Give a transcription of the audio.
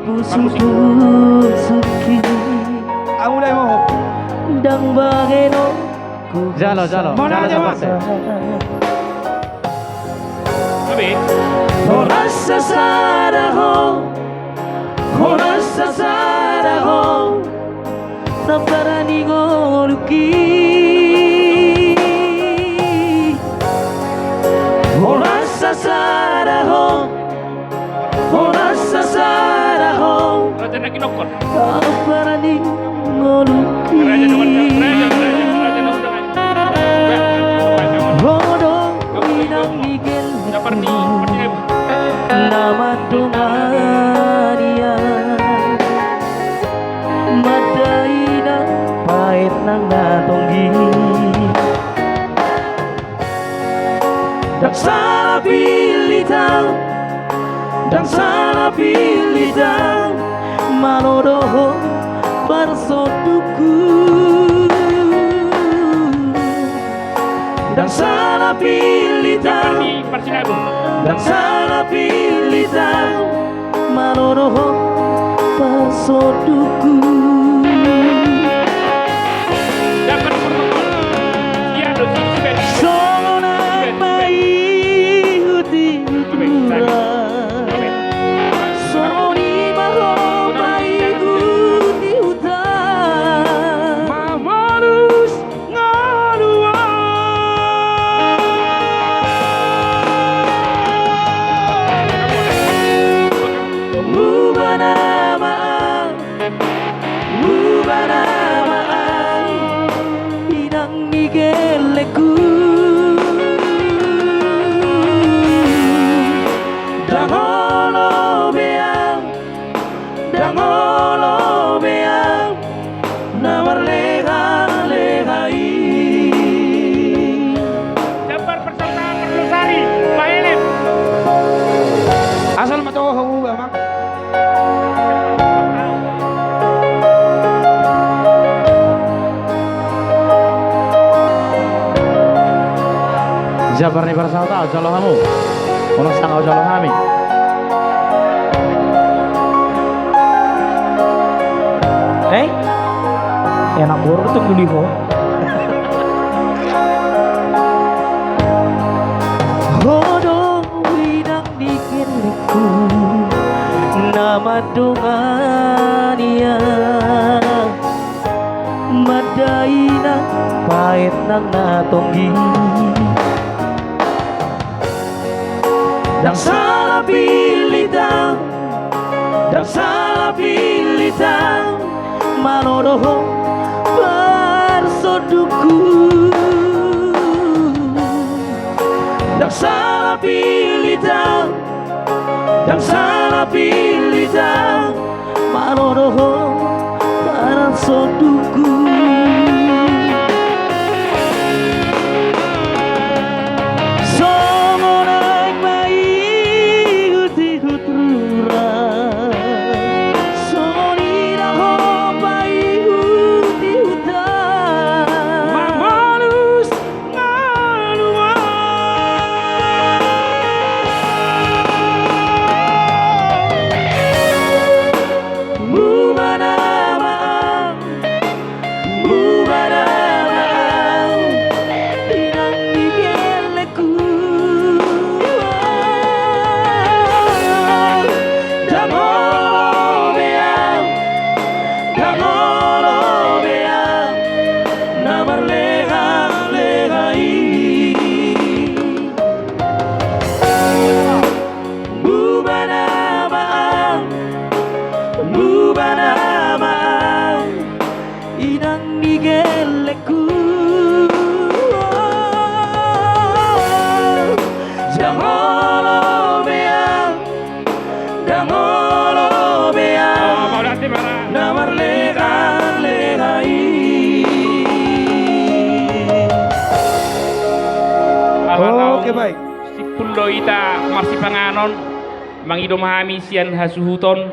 pusoku suki mulai mo. dang bageno Jalo. Mana aja, Mas? Sabi. Oras sa saraho sa paranigo luki Oras sa saraho Raja na kinokot. sa paranigo luki Raja na Rodong inang Miguel Seperti nama Tungaria Madaina pahit ng natonggi Dan sana pilitang Manodoho parsoduku Dan sana pilitang seperti Persinabu. Dan sana pilitang Manodoho parsoduku Dapat protokol. Iya, do sibet. Sonak mai huti hutura Soni maho mai huti hutan Mamalus ngalua. Mubanamaan Inang Migueleku Dangolo beang Nawar leha-lehai Dapat peserta Perlusari. Pak Elif. Asal matoho bang. Jabar ni bersama tahu jalo kamu. Ono sangau jalo kami. Enak buruk tuh beli kok Hodong widang dikiriku Nama Dungania Madaina pahit ng natonggi Dan sana pilitang Manodoho parsoduku Dan sana pilitang Manodoho parsoduku Somonak mai huti hutura Soni raho mai huti hutan Mamalus ngalua. Mubanamaan Inang Migueleku Dangolo beang Namar leha-lehai Mubanamaan Inang Migueleku Dangolo beang Mau nanti mana? Namar leha-lehai Oke baik. Si Pundo ita marsi panganon mangido mahami sian hasuhuton